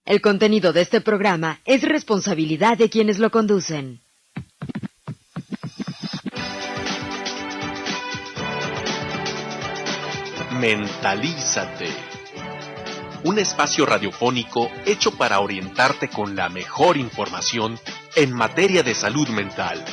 El contenido de este programa es responsabilidad de quienes lo conducen. Mentalízate. Un espacio radiofónico hecho para orientarte con la mejor información en materia de salud mental.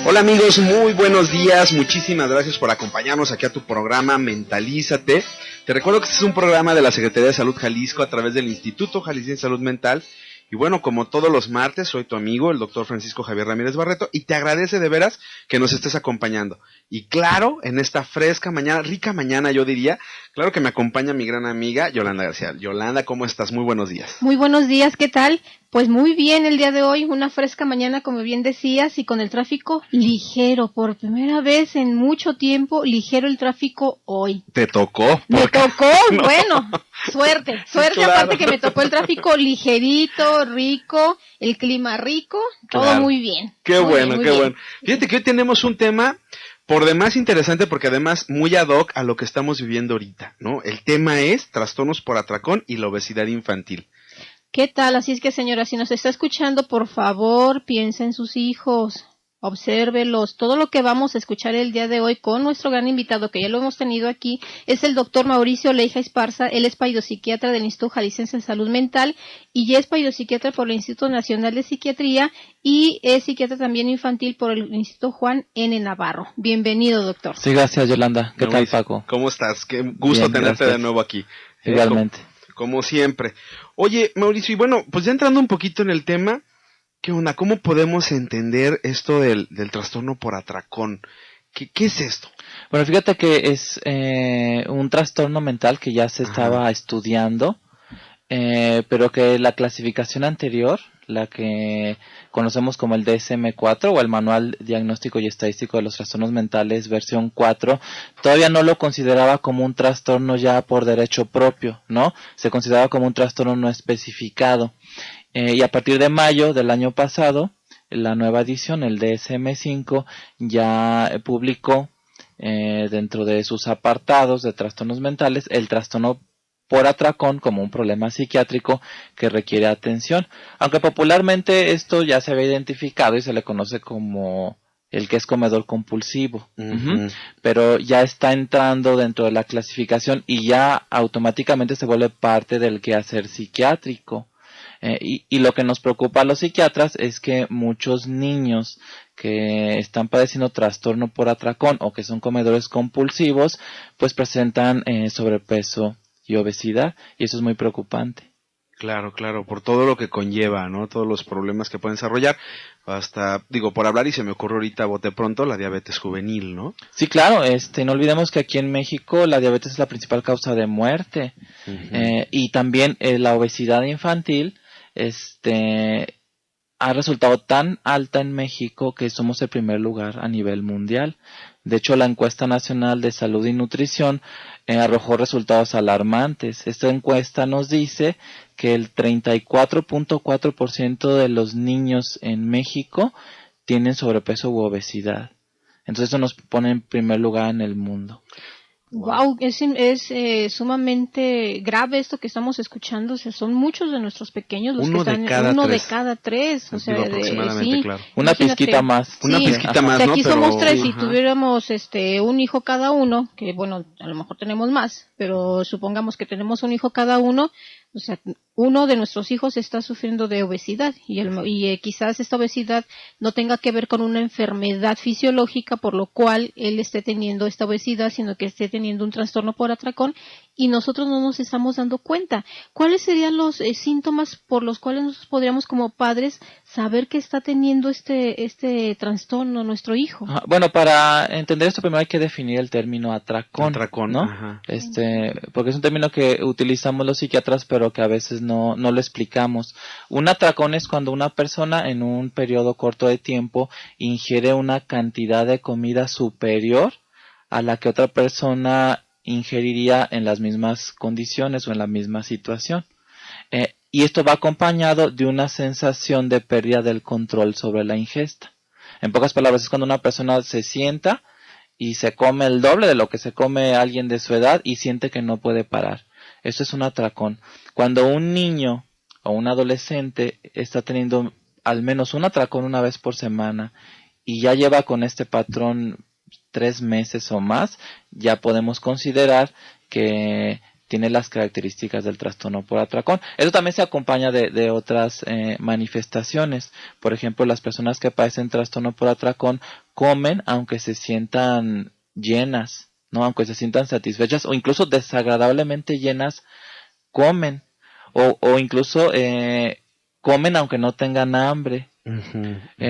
Hola amigos, muy buenos días, muchísimas gracias por acompañarnos aquí a tu programa Mentalízate. Te recuerdo que este es un programa de la Secretaría de Salud Jalisco a través del Instituto Jalisciense de Salud Mental. Y bueno, como todos los martes, soy tu amigo, el doctor Francisco Javier Ramírez Barreto, y te agradece de veras que nos estés acompañando. Y claro, en esta fresca mañana, rica mañana yo diría, claro que me acompaña mi gran amiga Yolanda García. Yolanda, ¿cómo estás? Muy buenos días. Muy buenos días, ¿qué tal? Pues muy bien el día de hoy, una fresca mañana como bien decías y con el tráfico ligero, por primera vez en mucho tiempo, ligero el tráfico hoy. ¿Te tocó? Me tocó, no. Bueno, suerte, claro. Aparte que me tocó el tráfico ligerito, rico, el clima rico, todo claro. Muy bien. Qué bueno. Fíjate que hoy tenemos un tema por demás interesante porque además muy ad hoc a lo que estamos viviendo ahorita, ¿no? El tema es trastornos por atracón y la obesidad infantil. ¿Qué tal? Así es que, señora, si nos está escuchando, por favor, piensa en sus hijos, obsérvelos. Todo lo que vamos a escuchar el día de hoy con nuestro gran invitado, que ya lo hemos tenido aquí, es el doctor Mauricio Leija Esparza. Él es pseudopsiquiatra del Instituto Jalisciense de Salud Mental y ya es pseudopsiquiatra por el Instituto Nacional de Psiquiatría y es psiquiatra también infantil por el Instituto Juan N. Navarro. Bienvenido, doctor. Sí, gracias, Yolanda. ¿Qué tal, Paco? ¿Cómo estás? Qué gusto tenerte de nuevo aquí. Igualmente. Como siempre. Oye, Mauricio, y bueno, pues ya entrando un poquito en el tema, ¿qué onda? ¿Cómo podemos entender esto del trastorno por atracón? ¿Qué es esto? Bueno, fíjate que es un trastorno mental que ya se estaba estudiando, pero que la clasificación anterior, la que conocemos como el DSM-4 o el Manual Diagnóstico y Estadístico de los Trastornos Mentales versión 4, todavía no lo consideraba como un trastorno ya por derecho propio, ¿no? Se consideraba como un trastorno no especificado. Y a partir de mayo del año pasado, la nueva edición, el DSM-5, ya publicó dentro de sus apartados de trastornos mentales el trastorno por atracón como un problema psiquiátrico que requiere atención, aunque popularmente esto ya se había identificado y se le conoce como el que es comedor compulsivo, pero ya está entrando dentro de la clasificación y ya automáticamente se vuelve parte del quehacer psiquiátrico. Y lo que nos preocupa a los psiquiatras es que muchos niños que están padeciendo trastorno por atracón o que son comedores compulsivos, pues presentan sobrepeso y obesidad, y eso es muy preocupante. Claro, por todo lo que conlleva, ¿no? Todos los problemas que pueden desarrollar, hasta, por hablar y se me ocurre ahorita bote pronto la diabetes juvenil, ¿no? Sí, claro, no olvidemos que aquí en México la diabetes es la principal causa de muerte, y también la obesidad infantil, ha resultado tan alta en México que somos el primer lugar a nivel mundial. De hecho, la encuesta nacional de salud y nutrición arrojó resultados alarmantes. Esta encuesta nos dice que el 34.4% de los niños en México tienen sobrepeso u obesidad. Entonces eso nos pone en primer lugar en el mundo. Wow, es sumamente grave esto que estamos escuchando. O sea, son muchos de nuestros pequeños los uno que están de cada tres. O sea, aproximadamente, claro. Una pizquita más. Una pizquita más, si ¿no? aquí Pero somos tres y tuviéramos un hijo cada uno, que bueno, a lo mejor tenemos más, pero supongamos que tenemos un hijo cada uno, o sea, uno de nuestros hijos está sufriendo de obesidad y quizás esta obesidad no tenga que ver con una enfermedad fisiológica por lo cual él esté teniendo esta obesidad, sino que esté teniendo un trastorno por atracón y nosotros no nos estamos dando cuenta. ¿Cuáles serían los síntomas por los cuales nosotros podríamos como padres saber que está teniendo este trastorno nuestro hijo? Bueno, para entender esto primero hay que definir el término atracón, ¿no? Ajá. Porque es un término que utilizamos los psiquiatras pero que a veces no lo explicamos. Un atracón es cuando una persona en un periodo corto de tiempo ingiere una cantidad de comida superior a la que otra persona ingeriría en las mismas condiciones o en la misma situación. y esto va acompañado de una sensación de pérdida del control sobre la ingesta. En pocas palabras, es cuando una persona se sienta y se come el doble de lo que se come alguien de su edad y siente que no puede parar. Eso es un atracón. Cuando un niño o un adolescente está teniendo al menos un atracón una vez por semana y ya lleva con este patrón 3 meses o más, ya podemos considerar que tiene las características del trastorno por atracón. Eso también se acompaña de otras manifestaciones. Por ejemplo, las personas que padecen trastorno por atracón comen aunque se sientan llenas, ¿no? Aunque se sientan satisfechas o incluso desagradablemente llenas, comen. O incluso comen aunque no tengan hambre.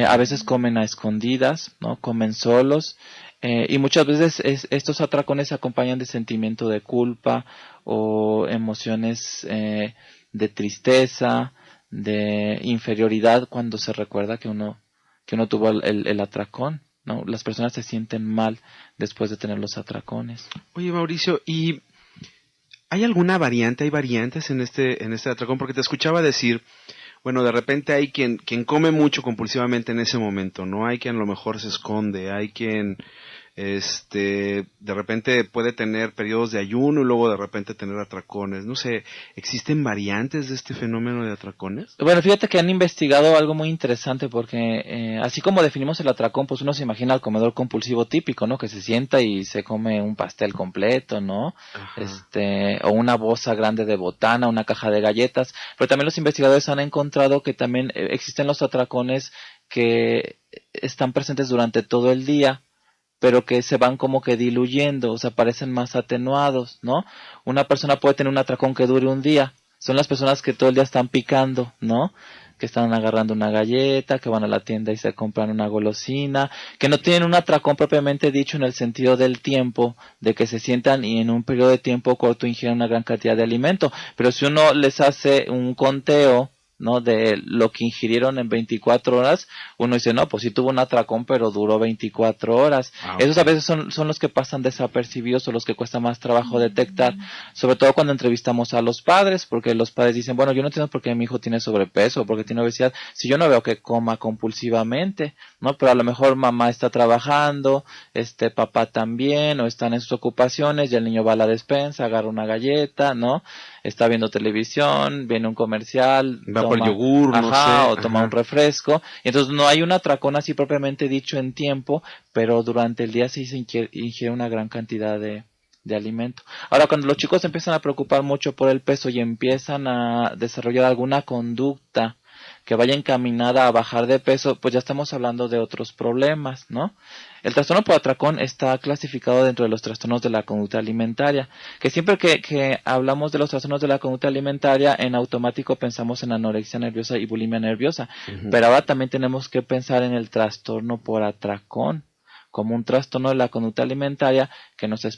A veces comen a escondidas, ¿no? Comen solos. Y muchas veces estos atracones se acompañan de sentimiento de culpa o emociones de tristeza, de inferioridad cuando se recuerda que uno tuvo el atracón, ¿no? Las personas se sienten mal después de tener los atracones. Oye, Mauricio, ¿y hay alguna variante? ¿Hay variantes en este atracón? Porque te escuchaba decir, bueno, de repente hay quien come mucho compulsivamente en ese momento, ¿no? Hay quien a lo mejor se esconde, hay quien de repente puede tener periodos de ayuno y luego de repente tener atracones. No sé, ¿existen variantes de este fenómeno de atracones? Bueno, fíjate que han investigado algo muy interesante porque así como definimos el atracón, pues uno se imagina al comedor compulsivo típico, ¿no? Que se sienta y se come un pastel completo, ¿no? O una bolsa grande de botana, una caja de galletas. Pero también los investigadores han encontrado que también existen los atracones que están presentes durante todo el día, pero que se van como que diluyendo, o sea, parecen más atenuados, ¿no? Una persona puede tener un atracón que dure un día. Son las personas que todo el día están picando, ¿no? Que están agarrando una galleta, que van a la tienda y se compran una golosina, que no tienen un atracón propiamente dicho en el sentido del tiempo, de que se sientan y en un periodo de tiempo corto ingieren una gran cantidad de alimento. Pero si uno les hace un conteo, ¿no? De lo que ingirieron en 24 horas, uno dice, no, pues sí tuvo un atracón, pero duró 24 horas. Okay. Esos a veces son los que pasan desapercibidos o los que cuesta más trabajo detectar, sobre todo cuando entrevistamos a los padres, porque los padres dicen, bueno, yo no entiendo por qué mi hijo tiene sobrepeso o porque tiene obesidad, si yo no veo que coma compulsivamente, ¿no? Pero a lo mejor mamá está trabajando, papá también, o están en sus ocupaciones, y el niño va a la despensa, agarra una galleta, ¿no? Está viendo televisión, viene un comercial, va por el yogur, no sé, o toma un refresco, y entonces no hay un atracón así propiamente dicho en tiempo, pero durante el día sí se ingiere una gran cantidad de alimento. Ahora, cuando los chicos se empiezan a preocupar mucho por el peso y empiezan a desarrollar alguna conducta que vaya encaminada a bajar de peso, pues ya estamos hablando de otros problemas, ¿no? El trastorno por atracón está clasificado dentro de los trastornos de la conducta alimentaria, que siempre que hablamos de los trastornos de la conducta alimentaria, en automático pensamos en anorexia nerviosa y bulimia nerviosa, pero ahora también tenemos que pensar en el trastorno por atracón, como un trastorno de la conducta alimentaria que nos está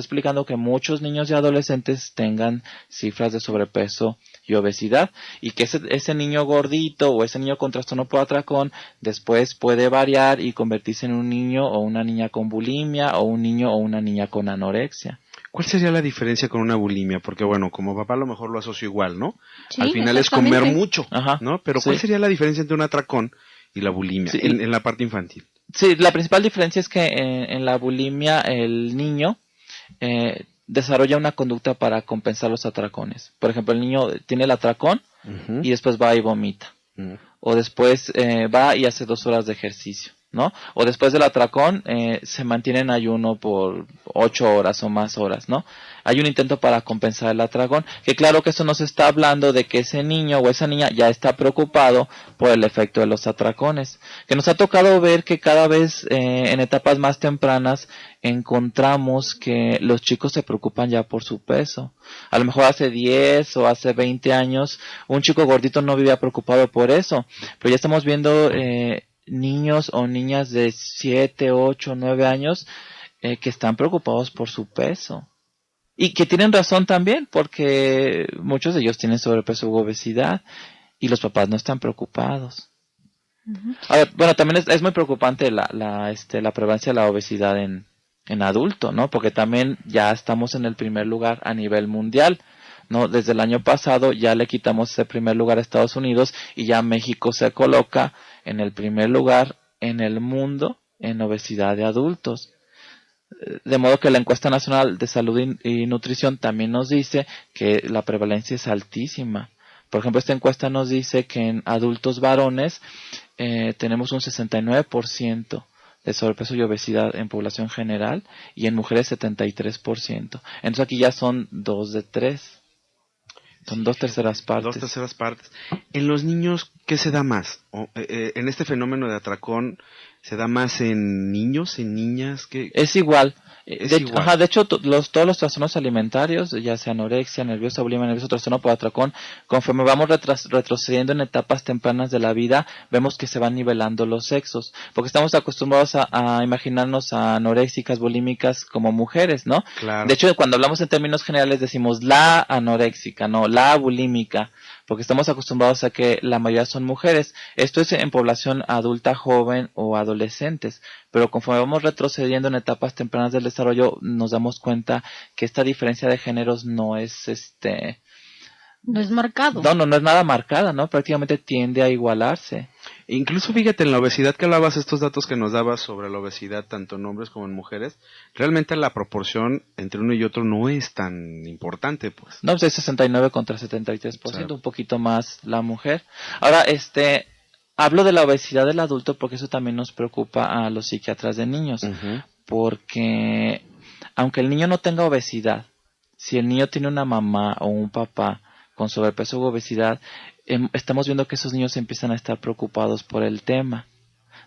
explicando que muchos niños y adolescentes tengan cifras de sobrepeso y obesidad, y que ese niño gordito o ese niño con trastorno por atracón después puede variar y convertirse en un niño o una niña con bulimia o un niño o una niña con anorexia. ¿Cuál sería la diferencia con una bulimia? Porque bueno, como papá a lo mejor lo asocio igual, ¿no? Sí, al final es comer mucho, ¿no? Pero ¿cuál sí. sería la diferencia entre un atracón y la bulimia en la parte infantil? Sí, la principal diferencia es que en la bulimia el niño desarrolla una conducta para compensar los atracones. Por ejemplo, el niño tiene el atracón y después va y vomita. O después va y hace 2 horas de ejercicio, ¿no? O después del atracón se mantiene en ayuno por 8 horas o más horas, ¿no? Hay un intento para compensar el atracón, que claro que eso nos está hablando de que ese niño o esa niña ya está preocupado por el efecto de los atracones, que nos ha tocado ver que cada vez en etapas más tempranas encontramos que los chicos se preocupan ya por su peso. A lo mejor hace 10 o hace 20 años un chico gordito no vivía preocupado por eso, pero ya estamos viendo niños o niñas de 7, 8, 9 años que están preocupados por su peso. Y que tienen razón también, porque muchos de ellos tienen sobrepeso u obesidad y los papás no están preocupados. A ver, bueno, también es muy preocupante la prevalencia de la obesidad en adulto, ¿no? Porque también ya estamos en el primer lugar a nivel mundial, ¿no? Desde el año pasado ya le quitamos ese primer lugar a Estados Unidos y ya México se coloca en el primer lugar en el mundo en obesidad de adultos. De modo que la encuesta nacional de salud y nutrición también nos dice que la prevalencia es altísima. Por ejemplo, esta encuesta nos dice que en adultos varones tenemos un 69% de sobrepeso y obesidad en población general y en mujeres 73%. Entonces aquí ya son 2 de 3. Son 2/3 partes. 2/3 partes. En los niños, ¿qué se da más? En este fenómeno de atracón, ¿se da más en niños, en niñas? ¿Qué? Es igual. Igual. De hecho, todos los trastornos alimentarios, ya sea anorexia, nerviosa, bulimia nerviosa, trastorno por atracón, conforme vamos retrocediendo en etapas tempranas de la vida, vemos que se van nivelando los sexos, porque estamos acostumbrados a imaginarnos a anoréxicas, bulímicas como mujeres, ¿no? Claro. De hecho, cuando hablamos en términos generales decimos la anoréxica, no la bulímica, porque estamos acostumbrados a que la mayoría son mujeres. Esto es en población adulta, joven o adolescentes, pero conforme vamos retrocediendo en etapas tempranas del desarrollo, nos damos cuenta que esta diferencia de géneros no es No es marcado. No es nada marcada, ¿no? Prácticamente tiende a igualarse. Incluso fíjate, en la obesidad que hablabas, estos datos que nos dabas sobre la obesidad tanto en hombres como en mujeres, realmente la proporción entre uno y otro no es tan importante, pues. No, pues es 69 contra 73%, Claro. un poquito más la mujer. Ahora, hablo de la obesidad del adulto porque eso también nos preocupa a los psiquiatras de niños. Uh-huh. Porque aunque el niño no tenga obesidad, si el niño tiene una mamá o un papá con sobrepeso u obesidad, estamos viendo que esos niños empiezan a estar preocupados por el tema.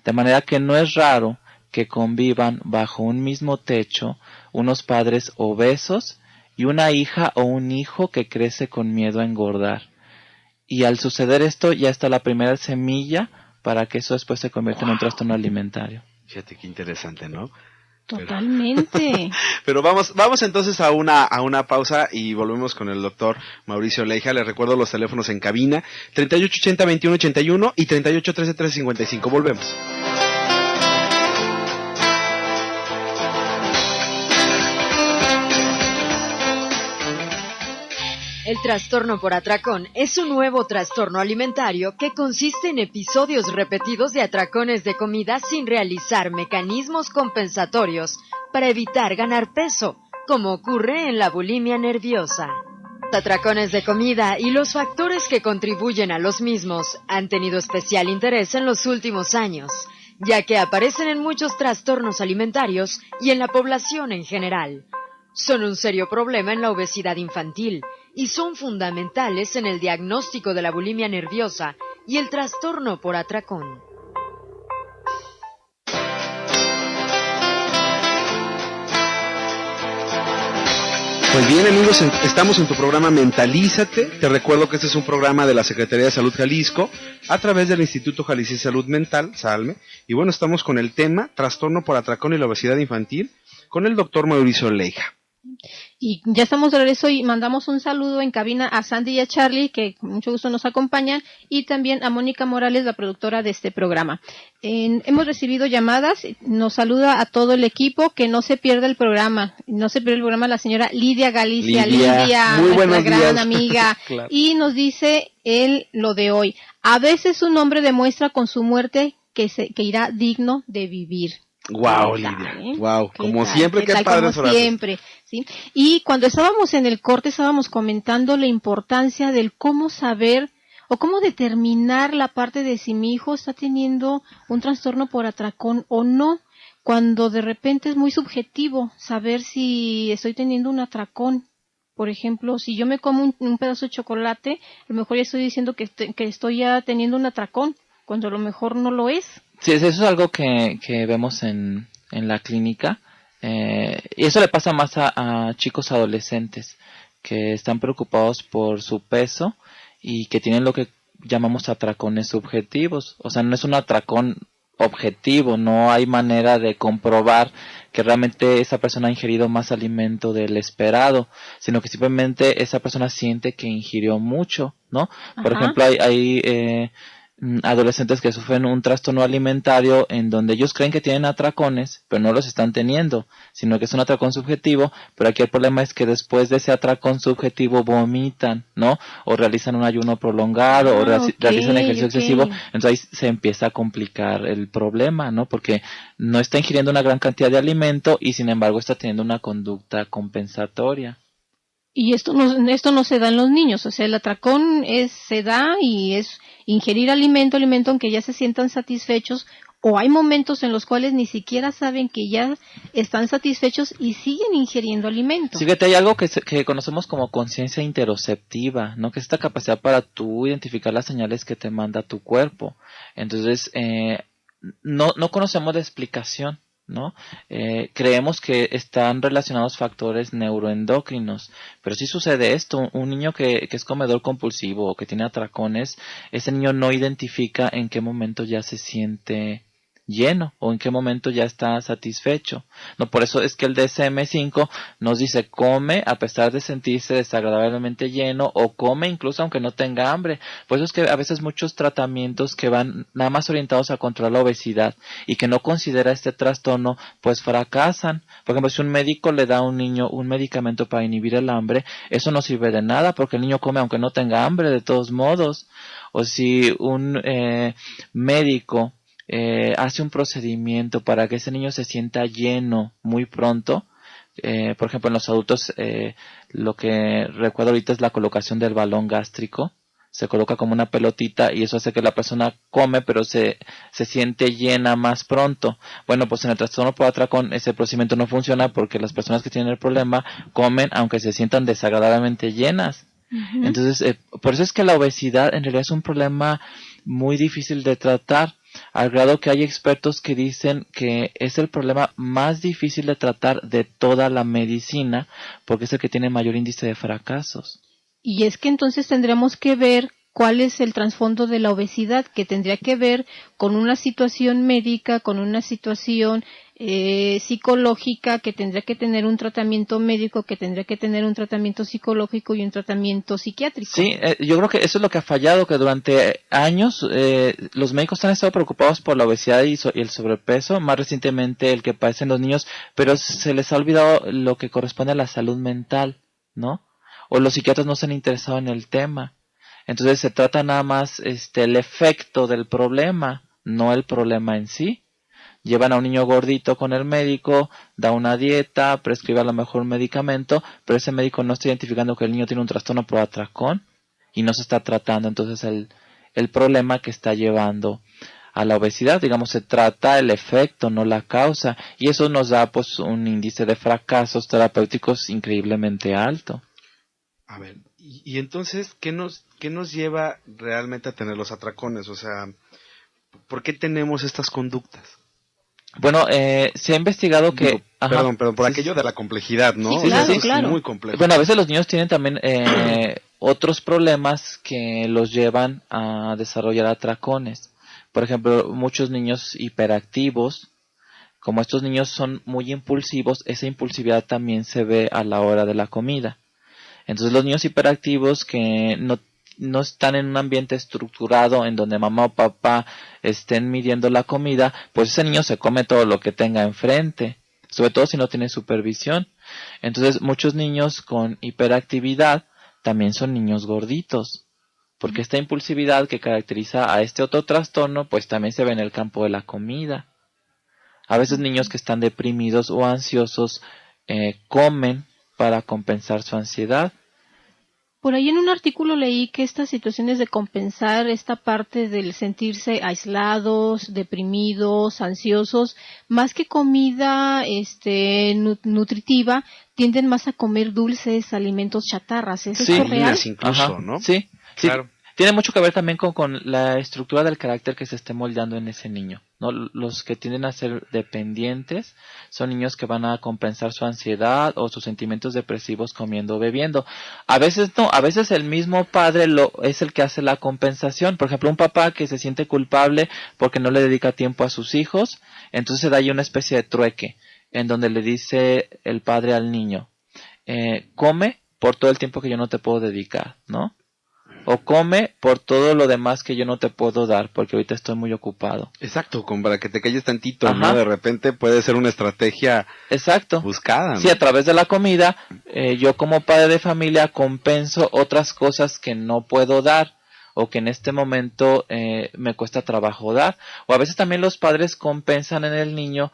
De manera que no es raro que convivan bajo un mismo techo unos padres obesos y una hija o un hijo que crece con miedo a engordar. Y al suceder esto ya está la primera semilla para que eso después se convierta en un trastorno alimentario. Fíjate qué interesante, ¿no? Totalmente. Pero vamos entonces a una pausa y volvemos con el doctor Mauricio Leija. Les recuerdo los teléfonos en cabina, 3880-2181 y 3813-1355. Volvemos. El trastorno por atracón es un nuevo trastorno alimentario que consiste en episodios repetidos de atracones de comida sin realizar mecanismos compensatorios para evitar ganar peso, como ocurre en la bulimia nerviosa. Los atracones de comida y los factores que contribuyen a los mismos han tenido especial interés en los últimos años, ya que aparecen en muchos trastornos alimentarios y en la población en general. Son un serio problema en la obesidad infantil y son fundamentales en el diagnóstico de la bulimia nerviosa y el trastorno por atracón. Pues bien, amigos, estamos en tu programa Mentalízate. Te recuerdo que este es un programa de la Secretaría de Salud Jalisco a través del Instituto Jalisciense de Salud Mental, SALME. Y bueno, estamos con el tema Trastorno por atracón y la obesidad infantil con el doctor Mauricio Leija. Y ya estamos de regreso y mandamos un saludo en cabina a Sandy y a Charlie, que con mucho gusto nos acompañan, y también a Mónica Morales, la productora de este programa. Hemos recibido llamadas, nos saluda a todo el equipo, que no se pierda el programa. No se pierde el programa la señora Lidia Galicia. Lidia, muy nuestra buenos gran días. amiga. Claro. Y nos dice él lo de hoy. A veces un hombre demuestra con su muerte que irá digno de vivir. Wow, ¿Qué tal, Lidia. Wow, como tal? siempre, qué tal? padres Como frases. siempre, ¿sí? Y cuando estábamos en el corte estábamos comentando la importancia del cómo saber o cómo determinar la parte de si mi hijo está teniendo un trastorno por atracón o no, cuando de repente es muy subjetivo saber si estoy teniendo un atracón. Por ejemplo, si yo me como un pedazo de chocolate, a lo mejor ya estoy diciendo que estoy ya teniendo un atracón, cuando a lo mejor no lo es. Sí, eso es algo que vemos en la clínica, y eso le pasa más a chicos adolescentes que están preocupados por su peso y que tienen lo que llamamos atracones subjetivos. O sea, no es un atracón objetivo, no hay manera de comprobar que realmente esa persona ha ingerido más alimento del esperado, sino que simplemente esa persona siente que ingirió mucho, ¿no? Por Ajá. ejemplo, hay adolescentes que sufren un trastorno alimentario en donde ellos creen que tienen atracones, pero no los están teniendo, sino que es un atracón subjetivo, pero aquí el problema es que después de ese atracón subjetivo vomitan, ¿no? O realizan un ayuno prolongado, o realizan ejercicio excesivo, entonces ahí se empieza a complicar el problema, ¿no? Porque no está ingiriendo una gran cantidad de alimento y sin embargo está teniendo una conducta compensatoria. Y esto no se da en los niños, o sea, el atracón se da y es ingerir alimento aunque ya se sientan satisfechos, o hay momentos en los cuales ni siquiera saben que ya están satisfechos y siguen ingiriendo alimento. Fíjate, hay algo que conocemos como conciencia interoceptiva, ¿no? Que es esta capacidad para tú identificar las señales que te manda tu cuerpo. Entonces, no conocemos la explicación, ¿no? Creemos que están relacionados factores neuroendocrinos, pero sí sucede esto. Un niño que es comedor compulsivo o que tiene atracones, ese niño no identifica en qué momento ya se siente lleno o en qué momento ya está satisfecho. No, por eso es que el DSM-5 nos dice come a pesar de sentirse desagradablemente lleno o come incluso aunque no tenga hambre. Por eso es que a veces muchos tratamientos que van nada más orientados a controlar la obesidad y que no considera este trastorno pues fracasan. Por ejemplo, si un médico le da a un niño un medicamento para inhibir el hambre, eso no sirve de nada porque el niño come aunque no tenga hambre de todos modos. O si un médico hace un procedimiento para que ese niño se sienta lleno muy pronto. Por ejemplo, en los adultos, lo que recuerdo ahorita es la colocación del balón gástrico. Se coloca como una pelotita y eso hace que la persona come, pero se siente llena más pronto. Bueno, pues en el trastorno por atracón ese procedimiento no funciona porque las personas que tienen el problema comen aunque se sientan desagradablemente llenas. Uh-huh. Entonces, por eso es que la obesidad en realidad es un problema muy difícil de tratar, al grado que hay expertos que dicen que es el problema más difícil de tratar de toda la medicina, porque es el que tiene mayor índice de fracasos. Y es que entonces tendremos que ver cuál es el trasfondo de la obesidad, que tendría que ver con una situación médica, con una situación psicológica, que tendría que tener un tratamiento médico, que tendría que tener un tratamiento psicológico y un tratamiento psiquiátrico. Sí, yo creo que eso es lo que ha fallado, que durante años los médicos han estado preocupados por la obesidad y el sobrepeso, más recientemente el que padecen los niños, pero se les ha olvidado lo que corresponde a la salud mental, ¿no? O los psiquiatras no se han interesado en el tema. Entonces se trata nada más el efecto del problema, no el problema en sí. Llevan a un niño gordito con el médico, da una dieta, prescribe a lo mejor un medicamento, pero ese médico no está identificando que el niño tiene un trastorno por atracón y no se está tratando entonces el problema que está llevando a la obesidad. Digamos, se trata el efecto, no la causa, y eso nos da pues un índice de fracasos terapéuticos increíblemente alto. A ver, y entonces, ¿qué nos lleva realmente a tener los atracones? O sea, ¿por qué tenemos estas conductas? Bueno, se ha investigado que... Digo, perdón, por aquello de la complejidad, ¿no? Sí, claro, claro. Es muy complejo. Bueno, a veces los niños tienen también otros problemas que los llevan a desarrollar atracones. Por ejemplo, muchos niños hiperactivos, como estos niños son muy impulsivos, esa impulsividad también se ve a la hora de la comida. Entonces los niños hiperactivos que no están en un ambiente estructurado en donde mamá o papá estén midiendo la comida, pues ese niño se come todo lo que tenga enfrente, sobre todo si no tiene supervisión. Entonces muchos niños con hiperactividad también son niños gorditos, porque esta impulsividad que caracteriza a este otro trastorno, pues también se ve en el campo de la comida. A veces niños que están deprimidos o ansiosos comen para compensar su ansiedad. Por ahí en un artículo leí que estas situaciones de compensar esta parte del sentirse aislados, deprimidos, ansiosos, más que comida nutritiva, tienden más a comer dulces, alimentos chatarras. ¿Es eso real? Incluso, Ajá, ¿no? Sí, claro. Tiene mucho que ver también con la estructura del carácter que se esté moldeando en ese niño, ¿no? Los que tienden a ser dependientes son niños que van a compensar su ansiedad o sus sentimientos depresivos comiendo o bebiendo. A veces no, a veces el mismo padre es el que hace la compensación. Por ejemplo, un papá que se siente culpable porque no le dedica tiempo a sus hijos, entonces se da ahí una especie de trueque en donde le dice el padre al niño, come por todo el tiempo que yo no te puedo dedicar, ¿no? o come por todo lo demás que yo no te puedo dar, porque ahorita estoy muy ocupado. Exacto, como para que te calles tantito, Ajá. ¿no? De repente puede ser una estrategia Exacto. buscada, ¿no? Sí, a través de la comida, yo como padre de familia compenso otras cosas que no puedo dar, o que en este momento me cuesta trabajo dar, o a veces también los padres compensan en el niño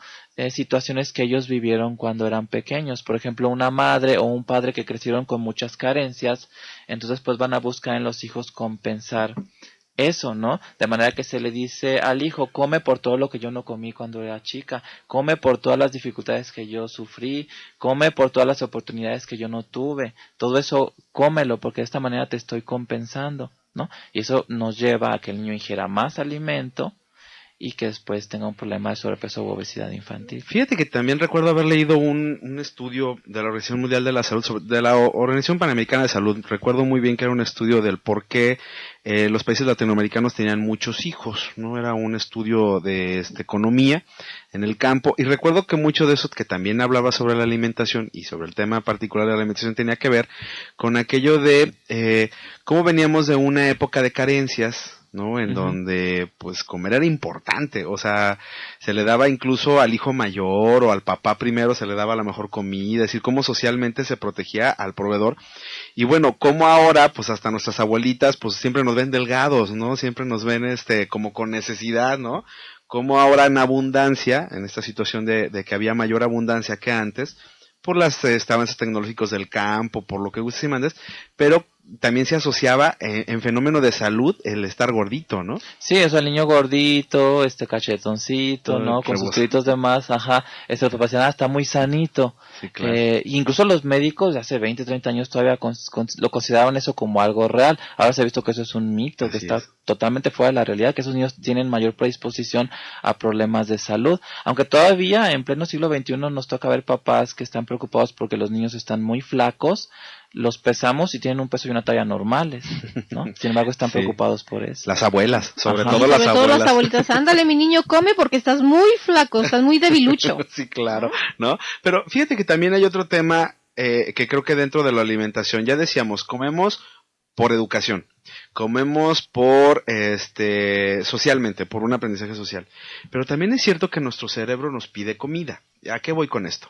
situaciones que ellos vivieron cuando eran pequeños. Por ejemplo, una madre o un padre que crecieron con muchas carencias, entonces pues van a buscar en los hijos compensar eso, ¿no? De manera que se le dice al hijo, come por todo lo que yo no comí cuando era chica, come por todas las dificultades que yo sufrí, come por todas las oportunidades que yo no tuve, todo eso cómelo porque de esta manera te estoy compensando, ¿no? Y eso nos lleva a que el niño ingiera más alimento y que después tenga un problema de sobrepeso u obesidad infantil. Fíjate que también recuerdo haber leído un estudio de la Organización Mundial de la Salud, de la Organización Panamericana de Salud. Recuerdo muy bien que era un estudio del por qué los países latinoamericanos tenían muchos hijos, ¿no? Era un estudio de economía en el campo, y recuerdo que mucho de eso que también hablaba sobre la alimentación y sobre el tema particular de la alimentación tenía que ver con aquello de cómo veníamos de una época de carencias, ¿no? En donde pues comer era importante, o sea, se le daba incluso al hijo mayor o al papá primero se le daba la mejor comida, es decir, cómo socialmente se protegía al proveedor. Y bueno, como ahora pues hasta nuestras abuelitas pues siempre nos ven delgados, ¿no? Siempre nos ven como con necesidad, ¿no? Como ahora en abundancia, en esta situación de que había mayor abundancia que antes, por los avances tecnológicos del campo, por lo que gustes y mandes, pero también se asociaba en fenómeno de salud el estar gordito, ¿no? Sí, eso, el niño gordito, cachetoncito, ¿no? Con sus kilitos de más, ajá, está muy sanito. Sí, claro. Incluso los médicos de hace 20, 30 años todavía lo consideraban eso como algo real. Ahora se ha visto que eso es un mito, Así que está es. totalmente fuera de la realidad, que esos niños tienen mayor predisposición a problemas de salud. Aunque todavía en pleno siglo XXI nos toca ver papás que están preocupados porque los niños están muy flacos, los pesamos y tienen un peso y una talla normales, ¿no? Sin embargo están preocupados por eso. Las abuelas, sobre Ajá. todo Sobre las todo abuelas. las abuelitas, ándale mi niño, come porque estás muy flaco, estás muy debilucho. Sí, claro, ¿no? Pero fíjate que también hay otro tema que creo que dentro de la alimentación, ya decíamos, comemos por educación, comemos por socialmente, por un aprendizaje social, pero también es cierto que nuestro cerebro nos pide comida. ¿A qué voy con esto?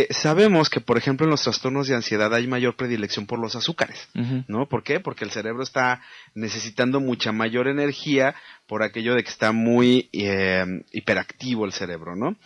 Sabemos que, por ejemplo, en los trastornos de ansiedad hay mayor predilección por los azúcares, ¿no? ¿Por qué? Porque el cerebro está necesitando mucha mayor energía por aquello de que está muy hiperactivo el cerebro, ¿no?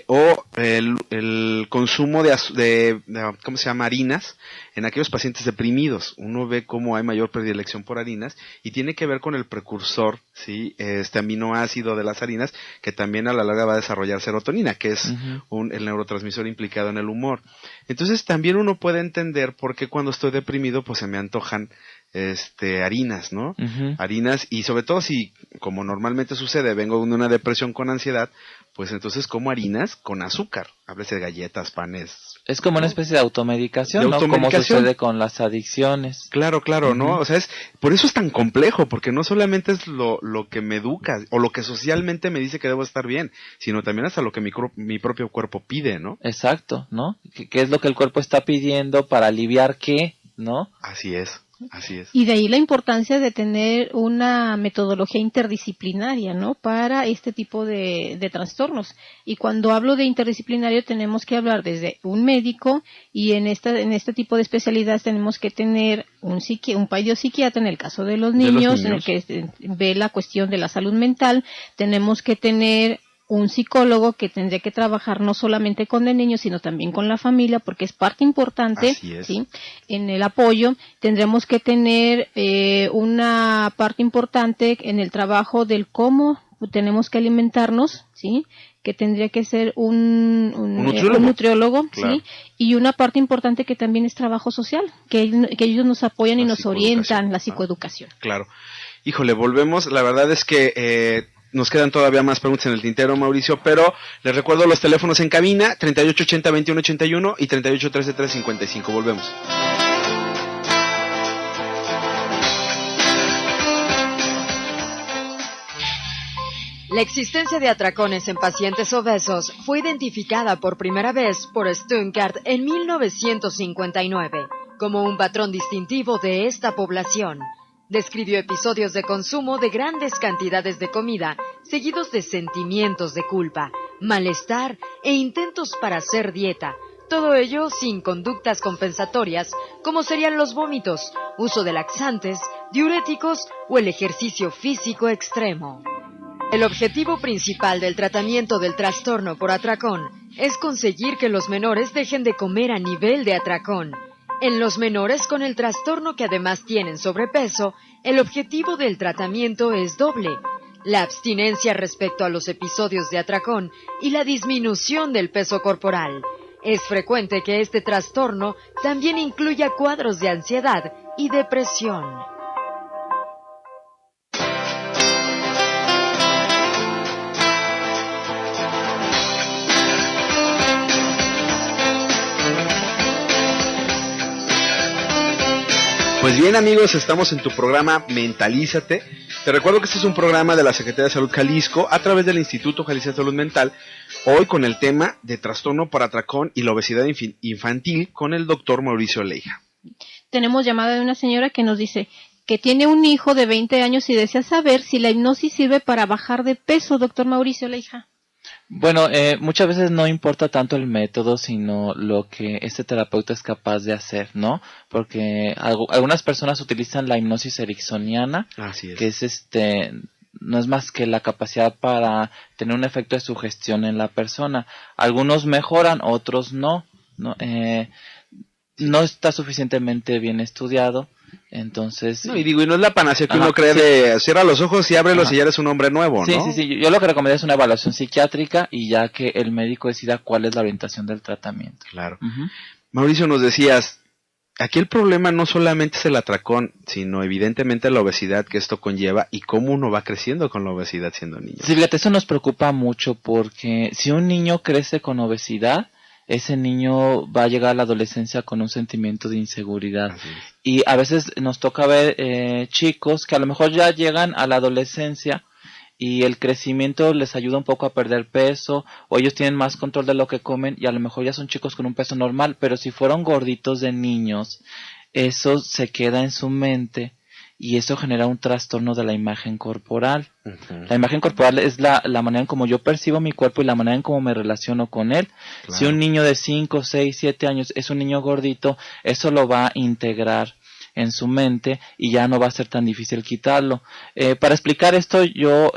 O el consumo de ¿cómo se llama? Harinas en aquellos pacientes deprimidos. Uno ve cómo hay mayor predilección por harinas y tiene que ver con el precursor, ¿sí? Este aminoácido de las harinas que también a la larga va a desarrollar serotonina, que es el neurotransmisor implicado en el humor. Entonces también uno puede entender por qué cuando estoy deprimido pues se me antojan harinas, ¿no? Harinas, y sobre todo si, como normalmente sucede, vengo de una depresión con ansiedad, pues entonces como harinas con azúcar, háblese de galletas, panes. Es como una especie de automedicación, ¿no? Como sucede con las adicciones. Claro, ¿no? O sea, por eso es tan complejo, porque no solamente es lo que me educa, o lo que socialmente me dice que debo estar bien, sino también hasta lo que mi propio cuerpo pide, ¿no? Exacto, ¿no? ¿Qué es lo que el cuerpo está pidiendo para aliviar qué, ¿no? Así es. Así es. Y de ahí la importancia de tener una metodología interdisciplinaria, ¿no? Para este tipo de trastornos. Y cuando hablo de interdisciplinario tenemos que hablar desde un médico, y en este tipo de especialidades tenemos que tener un psiquiatra en el caso de los niños, en el que ve la cuestión de la salud mental. Tenemos que tener un psicólogo que tendría que trabajar no solamente con el niño, sino también con la familia, porque es parte importante, ¿sí? En el apoyo. Tendremos que tener una parte importante en el trabajo del cómo tenemos que alimentarnos, ¿sí? Que tendría que ser un nutriólogo, claro. ¿Sí? Y una parte importante que también es trabajo social, que ellos nos apoyan y nos orientan, la psicoeducación. Claro. Híjole, volvemos, la verdad es que nos quedan todavía más preguntas en el tintero, Mauricio, pero les recuerdo los teléfonos en cabina, 3880-2181 y 3813-355. Volvemos. La existencia de atracones en pacientes obesos fue identificada por primera vez por Stuttgart en 1959. como un patrón distintivo de esta población. Describió episodios de consumo de grandes cantidades de comida, seguidos de sentimientos de culpa, malestar e intentos para hacer dieta. Todo ello sin conductas compensatorias, como serían los vómitos, uso de laxantes, diuréticos o el ejercicio físico extremo. El objetivo principal del tratamiento del trastorno por atracón es conseguir que los menores dejen de comer a nivel de atracón. En los menores con el trastorno que además tienen sobrepeso, el objetivo del tratamiento es doble: la abstinencia respecto a los episodios de atracón y la disminución del peso corporal. Es frecuente que este trastorno también incluya cuadros de ansiedad y depresión. Pues bien, amigos, estamos en tu programa Mentalízate. Te recuerdo que este es un programa de la Secretaría de Salud Jalisco a través del Instituto Jalisciense de Salud Mental, hoy con el tema de trastorno por atracón y la obesidad infantil con el doctor Mauricio Leija. Tenemos llamada de una señora que nos dice que tiene un hijo de 20 años y desea saber si la hipnosis sirve para bajar de peso, doctor Mauricio Leija. Bueno, muchas veces no importa tanto el método, sino lo que este terapeuta es capaz de hacer, ¿no? Porque algunas personas utilizan la hipnosis ericksoniana, que es no es más que la capacidad para tener un efecto de sugestión en la persona. Algunos mejoran, otros no, ¿no? No está suficientemente bien estudiado. Entonces, no, y no es la panacea que uno cree de cierra los ojos y ábrelos y ya eres un hombre nuevo, ¿no? Sí, yo lo que recomiendo es una evaluación psiquiátrica y ya que el médico decida cuál es la orientación del tratamiento. Claro. Mauricio, nos decías, aquí el problema no solamente es el atracón, sino evidentemente la obesidad que esto conlleva y cómo uno va creciendo con la obesidad siendo niño. Sí, fíjate, eso nos preocupa mucho porque si un niño crece con obesidad, ese niño va a llegar a la adolescencia con un sentimiento de inseguridad. Y a veces nos toca ver chicos que a lo mejor ya llegan a la adolescencia y el crecimiento les ayuda un poco a perder peso, o ellos tienen más control de lo que comen y a lo mejor ya son chicos con un peso normal, pero si fueron gorditos de niños, eso se queda en su mente y eso genera un trastorno de la imagen corporal. La imagen corporal es la manera en cómo yo percibo mi cuerpo y la manera en cómo me relaciono con él. Claro. Si un niño de 5, 6, 7 años es un niño gordito, eso lo va a integrar en su mente y ya no va a ser tan difícil quitarlo. Para explicar esto yo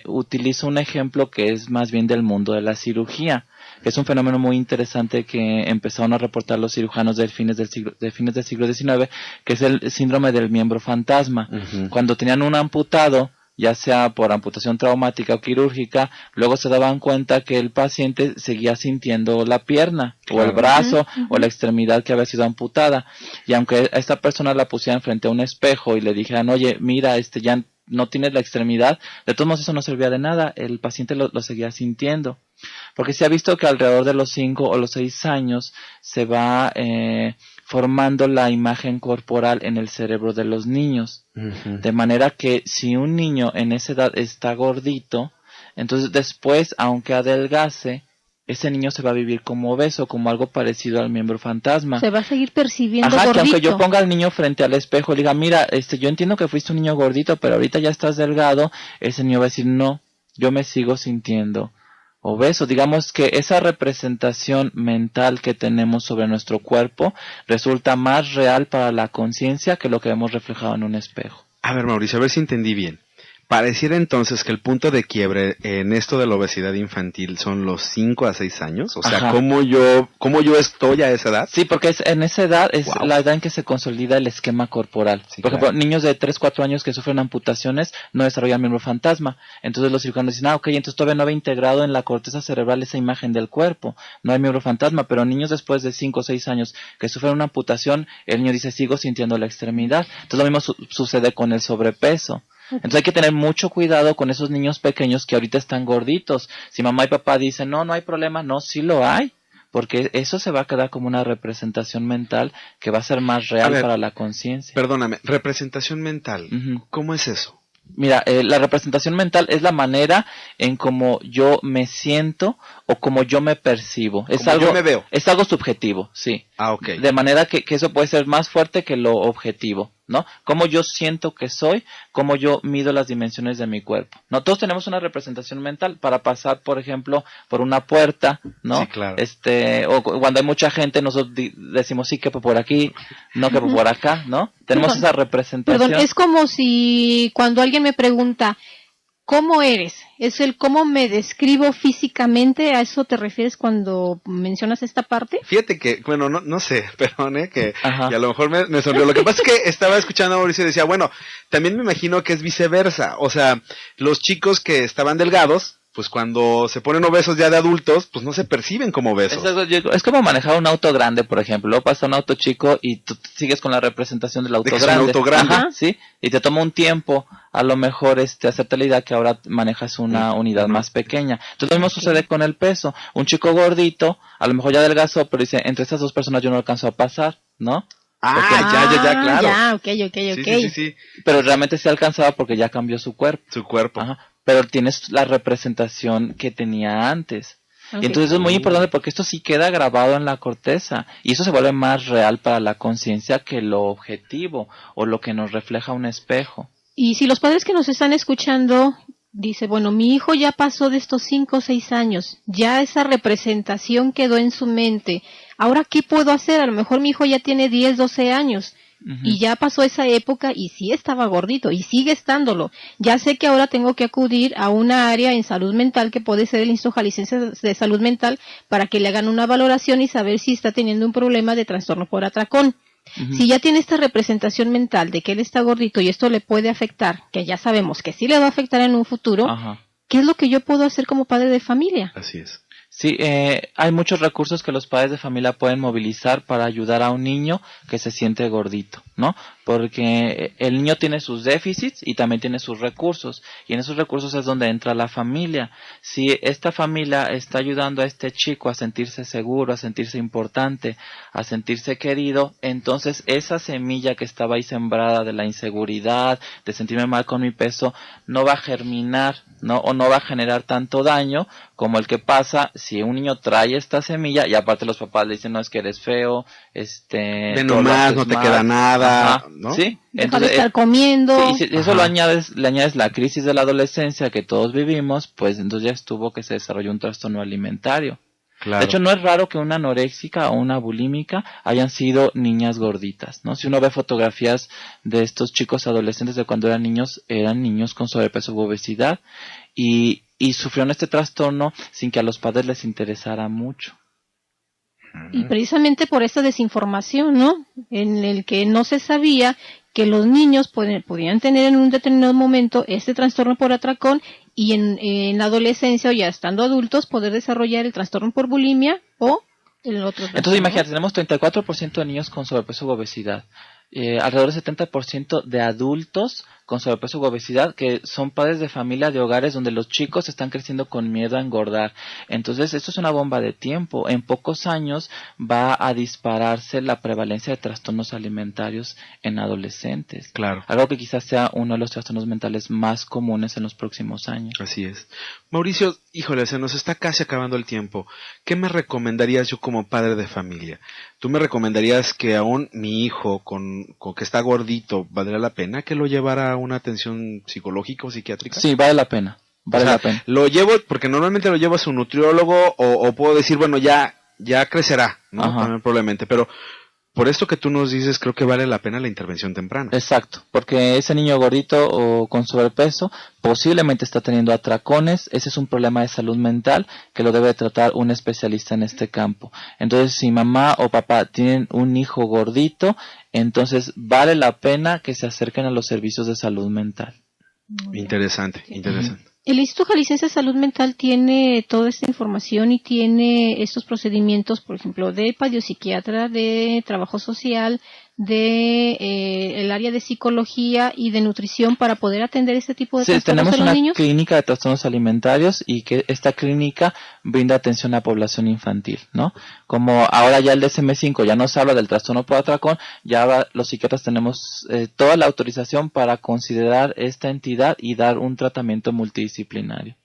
utilizo un ejemplo que es más bien del mundo de la cirugía. Es un fenómeno muy interesante que empezaron a reportar los cirujanos de fines del siglo XIX, que es el síndrome del miembro fantasma. Cuando tenían un amputado, ya sea por amputación traumática o quirúrgica, luego se daban cuenta que el paciente seguía sintiendo la pierna, o el brazo, o la extremidad que había sido amputada. Y aunque a esta persona la pusieran frente a un espejo y le dijeran, oye, mira, ya no tienes la extremidad, de todos modos eso no servía de nada, el paciente lo seguía sintiendo. Porque se ha visto que alrededor de los 5 o los 6 años se va formando la imagen corporal en el cerebro de los niños. De manera que si un niño en esa edad está gordito, entonces después, aunque adelgace, ese niño se va a vivir como obeso, como algo parecido al miembro fantasma. Se va a seguir percibiendo gordito. Que aunque yo ponga al niño frente al espejo y diga, mira, yo entiendo que fuiste un niño gordito, pero ahorita ya estás delgado, ese niño va a decir, no, yo me sigo sintiendo obeso. Digamos que esa representación mental que tenemos sobre nuestro cuerpo resulta más real para la conciencia que lo que vemos reflejado en un espejo. A ver, Mauricio, a ver si entendí bien. Pareciera entonces que el punto de quiebre en esto de la obesidad infantil son los 5 a 6 años. O sea, ¿cómo yo estoy a esa edad? Sí, porque en esa edad es la edad en que se consolida el esquema corporal. Sí, por ejemplo, niños de 3, 4 años que sufren amputaciones no desarrollan miembro fantasma. Entonces los cirujanos dicen, ok, entonces todavía no había integrado en la corteza cerebral esa imagen del cuerpo. No hay miembro fantasma, pero niños después de 5 o 6 años que sufren una amputación, el niño dice, sigo sintiendo la extremidad. Entonces lo mismo sucede con el sobrepeso. Entonces hay que tener mucho cuidado con esos niños pequeños que ahorita están gorditos. Si mamá y papá dicen, no hay problema, no, sí lo hay. Porque eso se va a quedar como una representación mental que va a ser más real para la conciencia. Perdóname, representación mental, ¿cómo es eso? Mira, la representación mental es la manera en cómo yo me siento o cómo yo me percibo. Yo me veo. Es algo subjetivo, sí. Ah, ok. De manera que eso puede ser más fuerte que lo objetivo, ¿no? Cómo yo siento que soy, cómo yo mido las dimensiones de mi cuerpo, ¿no? Todos tenemos una representación mental para pasar, por ejemplo, por una puerta, ¿no? Sí, claro. O cuando hay mucha gente, nosotros decimos sí, quepo por aquí, no quepo por acá, ¿no? Tenemos esa representación. Perdón, es como si cuando alguien me pregunta, ¿cómo eres? ¿Es el cómo me describo físicamente? ¿A eso te refieres cuando mencionas esta parte? Fíjate que, bueno, no sé, perdón, que Ajá. y a lo mejor me sonrió. Lo que pasa es que estaba escuchando a Mauricio y decía, bueno, también me imagino que es viceversa. O sea, los chicos que estaban delgados, pues cuando se ponen obesos ya de adultos, pues no se perciben como obesos. Es como manejar un auto grande, por ejemplo. Luego pasa un auto chico y tú sigues con la representación del auto De que es grande. un auto grande. Ajá, sí. Y te toma un tiempo, a lo mejor, hacerte la idea que ahora manejas una unidad más pequeña. Entonces lo mismo sucede con el peso. Un chico gordito, a lo mejor ya adelgazó, pero dice, entre estas dos personas yo no alcanzo a pasar, ¿no? Ya, claro. Ya, ok. Sí. Pero realmente se alcanzaba porque ya cambió su cuerpo. Su cuerpo. Ajá. Pero tienes la representación que tenía antes. Okay. Entonces es muy importante porque esto sí queda grabado en la corteza y eso se vuelve más real para la conciencia que lo objetivo o lo que nos refleja un espejo. Y si los padres que nos están escuchando dice, bueno, mi hijo ya pasó de estos 5 o 6 años, ya esa representación quedó en su mente, ahora ¿qué puedo hacer? A lo mejor mi hijo ya tiene 10, 12 años. Y ya pasó esa época y sí estaba gordito y sigue estándolo. Ya sé que ahora tengo que acudir a una área en salud mental que puede ser el Instituto Jalisciense de Salud Mental para que le hagan una valoración y saber si está teniendo un problema de trastorno por atracón. Si ya tiene esta representación mental de que él está gordito y esto le puede afectar, que ya sabemos que sí le va a afectar en un futuro, ¿qué es lo que yo puedo hacer como padre de familia? Así es. Sí, hay muchos recursos que los padres de familia pueden movilizar para ayudar a un niño que se siente gordito, ¿no? Porque el niño tiene sus déficits y también tiene sus recursos, y en esos recursos es donde entra la familia. Si esta familia está ayudando a este chico a sentirse seguro, a sentirse importante, a sentirse querido, entonces esa semilla que estaba ahí sembrada de la inseguridad, de sentirme mal con mi peso, no va a germinar, ¿no? O no va a generar tanto daño como el que pasa si un niño trae esta semilla y aparte los papás le dicen, no, es que eres feo, de nomás, no te queda nada, ¿no? Sí. Deja de estar comiendo. Sí, y si eso le añades la crisis de la adolescencia que todos vivimos, pues entonces ya estuvo que se desarrolló un trastorno alimentario. Claro. De hecho, no es raro que una anoréxica o una bulímica hayan sido niñas gorditas, ¿no? Si uno ve fotografías de estos chicos adolescentes de cuando eran niños con sobrepeso u obesidad y sufrieron este trastorno sin que a los padres les interesara mucho. Y precisamente por esa desinformación, ¿no? En el que no se sabía que los niños podían tener en un determinado momento este trastorno por atracón y en la adolescencia o ya estando adultos poder desarrollar el trastorno por bulimia o el otro trastorno. Entonces imagínate, tenemos 34% de niños con sobrepeso u obesidad. Alrededor del 70% de adultos con sobrepeso u obesidad que son padres de familia de hogares donde los chicos están creciendo con miedo a engordar. Entonces esto es una bomba de tiempo. En pocos años va a dispararse la prevalencia de trastornos alimentarios en adolescentes. Claro. Algo que quizás sea uno de los trastornos mentales más comunes en los próximos años. Así es. Mauricio, híjole, se nos está casi acabando el tiempo. ¿Qué me recomendarías yo como padre de familia? ¿Tú me recomendarías que aún mi hijo con que está gordito, valdría la pena que lo llevara a una atención psicológica o psiquiátrica? Sí, vale la pena. Vale la pena. Lo llevo, porque normalmente lo llevo a su nutriólogo o puedo decir, bueno, ya crecerá, ¿no? También probablemente, pero por esto que tú nos dices, creo que vale la pena la intervención temprana. Exacto, porque ese niño gordito o con sobrepeso posiblemente está teniendo atracones, ese es un problema de salud mental que lo debe tratar un especialista en este campo. Entonces, si mamá o papá tienen un hijo gordito, entonces vale la pena que se acerquen a los servicios de salud mental. Interesante. El Instituto Jalisciense de Salud Mental tiene toda esta información y tiene estos procedimientos, por ejemplo, de psiquiatra, de trabajo social, de el área de psicología y de nutrición para poder atender este tipo de trastornos en los niños. Tenemos una clínica de trastornos alimentarios y que esta clínica brinda atención a población infantil, ¿no? Como ahora ya el DSM-5 ya nos habla del trastorno por atracón, ya los psiquiatras tenemos toda la autorización para considerar esta entidad y dar un tratamiento multidisciplinario.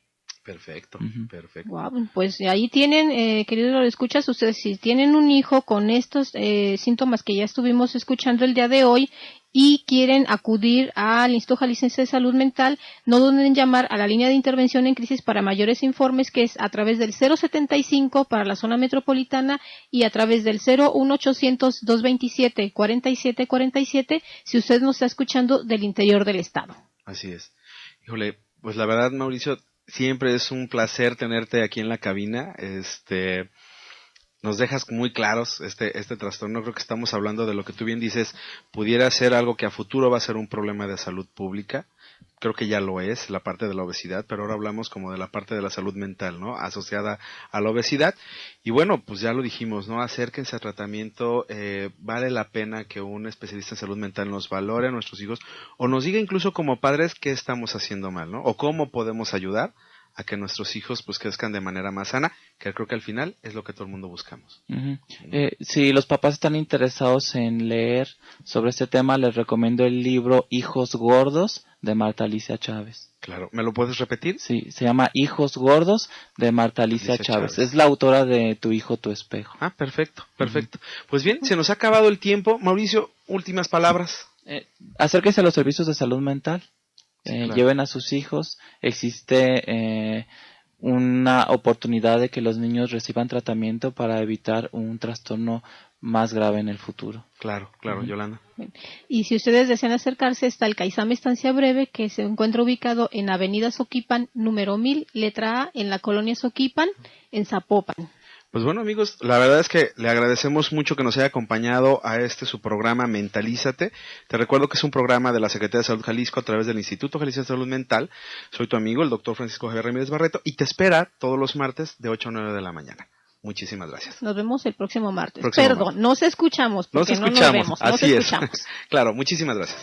Perfecto, perfecto. Wow, pues ahí tienen, queridos escuchas, ustedes si tienen un hijo con estos síntomas que ya estuvimos escuchando el día de hoy y quieren acudir al Instituto Jalisciense de Salud Mental, no duden en llamar a la línea de intervención en crisis para mayores informes, que es a través del 075 para la zona metropolitana y a través del 01800 227 4747 si usted nos está escuchando del interior del estado. Así es. Híjole, pues la verdad, Mauricio, siempre es un placer tenerte aquí en la cabina. Nos dejas muy claros este trastorno. Creo que estamos hablando de lo que tú bien dices, pudiera ser algo que a futuro va a ser un problema de salud pública. Creo que ya lo es, la parte de la obesidad, pero ahora hablamos como de la parte de la salud mental, ¿no? Asociada a la obesidad. Y bueno, pues ya lo dijimos, ¿no? Acérquense a tratamiento, vale la pena que un especialista en salud mental nos valore a nuestros hijos, o nos diga incluso como padres qué estamos haciendo mal, ¿no? O cómo podemos ayudar a que nuestros hijos pues crezcan de manera más sana, que creo que al final es lo que todo el mundo buscamos. Si los papás están interesados en leer sobre este tema, les recomiendo el libro Hijos Gordos de Marta Alicia Chávez. Claro, ¿me lo puedes repetir? Sí, se llama Hijos Gordos de Marta Alicia Chávez. Es la autora de Tu hijo, tu espejo. Ah, perfecto, perfecto. Pues bien, se nos ha acabado el tiempo. Mauricio, últimas palabras. Acérquense a los servicios de salud mental. Sí, claro. Lleven a sus hijos. Existe una oportunidad de que los niños reciban tratamiento para evitar un trastorno más grave en el futuro. Claro, Yolanda. Y si ustedes desean acercarse, está el CAISAM Estancia Breve, que se encuentra ubicado en Avenida Soquipan, número 1000, letra A, en la colonia Soquipan, en Zapopan. Pues bueno, amigos, la verdad es que le agradecemos mucho que nos haya acompañado a su programa Mentalízate. Te recuerdo que es un programa de la Secretaría de Salud Jalisco a través del Instituto Jalisciense de Salud Mental. Soy tu amigo, el doctor Francisco Javier Ramírez Barreto, y te espera todos los martes de 8 a 9 de la mañana. Muchísimas gracias. Nos vemos el próximo martes. Nos escuchamos, porque no nos vemos. así nos escuchamos. es. Claro, muchísimas gracias.